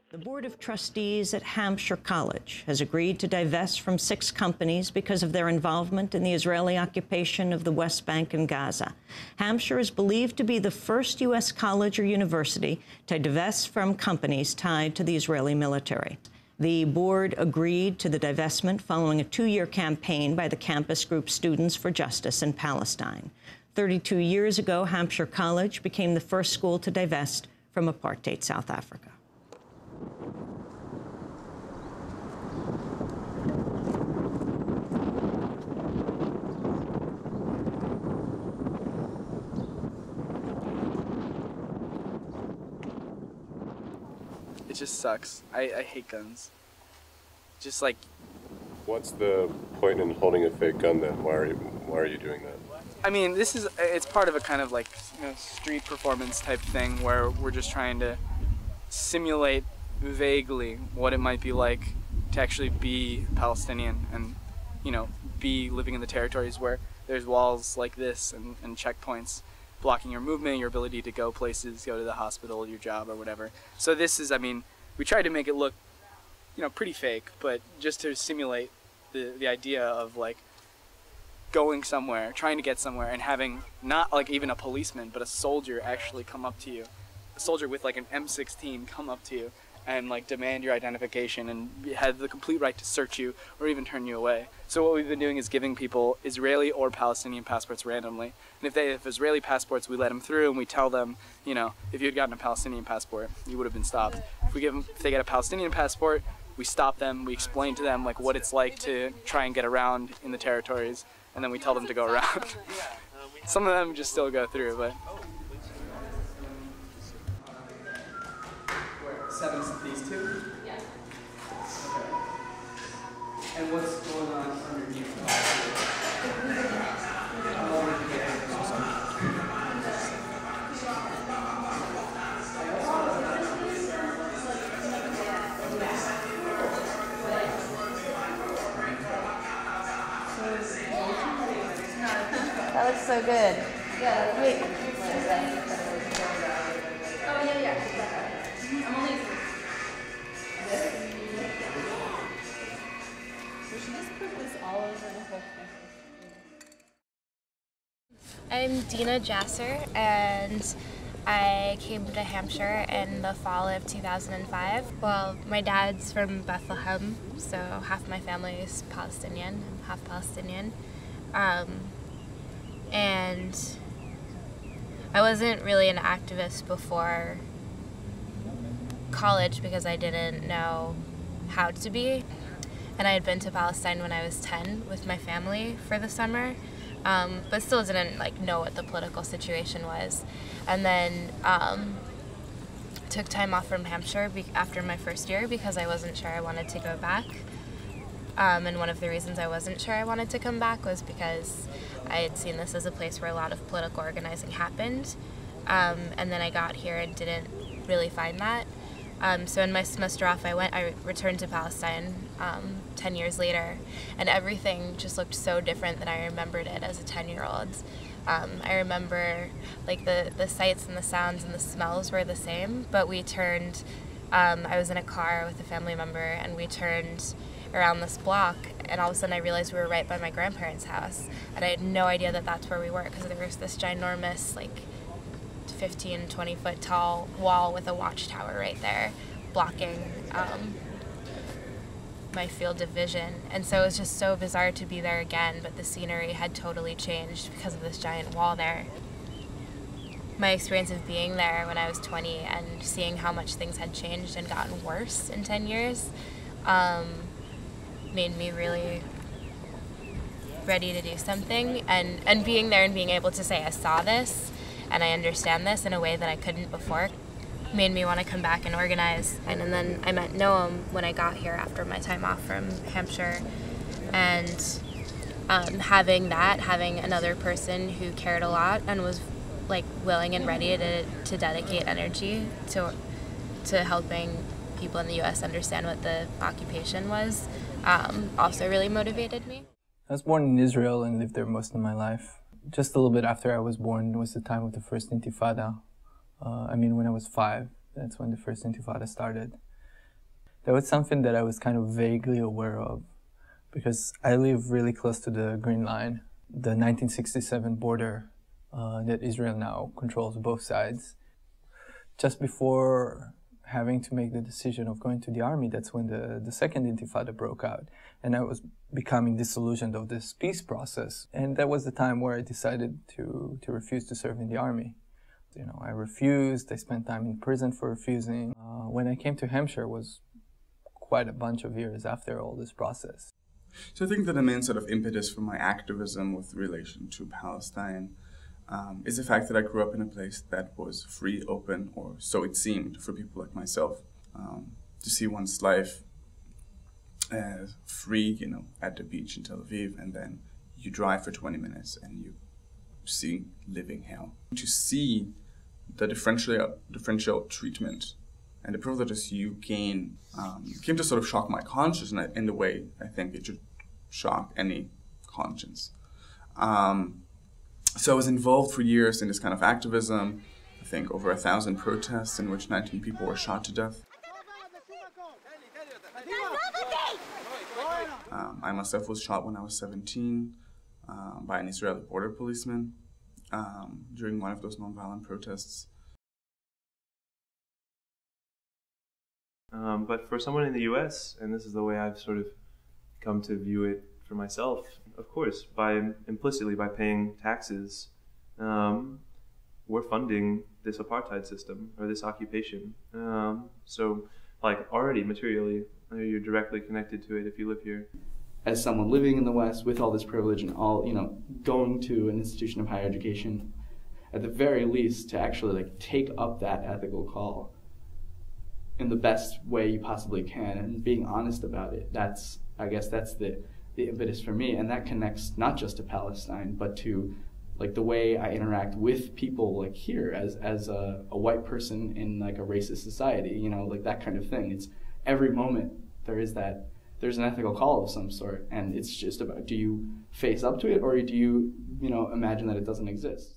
The Board of Trustees at Hampshire College has agreed to divest from 6 companies because of their involvement in the Israeli occupation of the West Bank and Gaza. Hampshire is believed to be the first U.S. college or university to divest from companies tied to the Israeli military. The board agreed to the divestment following a 2-year campaign by the campus group Students for Justice in Palestine. 32 years ago, Hampshire College became the first school to divest from apartheid South Africa. It just sucks. I hate guns. Just like... What's the point in holding a fake gun then? Why are you doing that? I mean, it's part of a kind of like, street performance type thing where we're just trying to simulate vaguely what it might be like to actually be Palestinian and, be living in the territories where there's walls like this and checkpoints blocking your movement, your ability to go places, go to the hospital, your job or whatever. So this is, we tried to make it look, pretty fake, but just to simulate the idea of like going somewhere, trying to get somewhere and having not like even a policeman, but a soldier actually come up to you. A soldier with like an M16 come up to you and like demand your identification and have the complete right to search you or even turn you away. So what we've been doing is giving people Israeli or Palestinian passports randomly. And if they have Israeli passports, we let them through and we tell them, if you had gotten a Palestinian passport, you would have been stopped. If they get a Palestinian passport, we stop them, we explain to them like what it's like to try and get around in the territories, and then we tell them to go around. Some of them just still go through, but... 7 these 2? Yeah. Okay. And what's going on underneath? That looks so good. Yeah, wait. Oh, yeah. I'm only... We should just put this all over the whole campus. I'm Dina Jasser, and I came to Hampshire in the fall of 2005. Well, my dad's from Bethlehem, so half my family is Palestinian. I'm half Palestinian. And I wasn't really an activist before college because I didn't know how to be. And I had been to Palestine when I was 10 with my family for the summer, but still didn't know what the political situation was. And then took time off from Hampshire after my first year because I wasn't sure I wanted to go back. And one of the reasons I wasn't sure I wanted to come back was because I had seen this as a place where a lot of political organizing happened. And then I got here and didn't really find that. So in my semester off, I returned to Palestine 10 years later, and everything just looked so different than I remembered it as a 10-year-old. I remember the sights and the sounds and the smells were the same, but we turned, I was in a car with a family member and we turned around this block, and all of a sudden I realized we were right by my grandparents' house, and I had no idea that that's where we were because there was this ginormous 15, 20 foot tall wall with a watchtower right there blocking my field of vision. And so it was just so bizarre to be there again, but the scenery had totally changed because of this giant wall there. My experience of being there when I was 20 and seeing how much things had changed and gotten worse in 10 years made me really ready to do something. And being there and being able to say I saw this and I understand this in a way that I couldn't before made me want to come back and organize. And then I met Noam when I got here after my time off from Hampshire. And having another person who cared a lot and was willing and ready to dedicate energy to helping people in the U.S. understand what the occupation was also really motivated me. I was born in Israel and lived there most of my life. Just a little bit after I was born was the time of the first Intifada. When I was 5, that's when the first Intifada started. That was something that I was kind of vaguely aware of because I live really close to the Green Line, the 1967 border that Israel now controls both sides. Just before having to make the decision of going to the army, that's when the second Intifada broke out. And I was becoming disillusioned of this peace process. And that was the time where I decided to refuse to serve in the army. You know, I refused, I spent time in prison for refusing. When I came to Hampshire was quite a bunch of years after all this process. So I think that the main sort of impetus for my activism with relation to Palestine is the fact that I grew up in a place that was free, open, or so it seemed for people like myself. To see one's life as free, you know, at the beach in Tel Aviv, and then you drive for 20 minutes and you see living hell. To see the differential treatment and the privileges you gain came to sort of shock my conscience in the way I think it should shock any conscience. So I was involved for years in this kind of activism. I think over 1,000 protests in which 19 people were shot to death. I myself was shot when I was 17 by an Israeli border policeman during one of those nonviolent protests. But for someone in the U.S., and this is the way I've sort of come to view it for myself, of course, implicitly by paying taxes, we're funding this apartheid system or this occupation. So, like, already materially, you're directly connected to it if you live here. As someone living in the West with all this privilege and all, you know, going to an institution of higher education, at the very least, to actually like take up that ethical call in the best way you possibly can and being honest about it. I guess that's the impetus for me, and that connects not just to Palestine, but to like the way I interact with people like here as a white person in like a racist society, you know, like that kind of thing. It's every moment there's an ethical call of some sort, and it's just about, do you face up to it or do you, you know, imagine that it doesn't exist?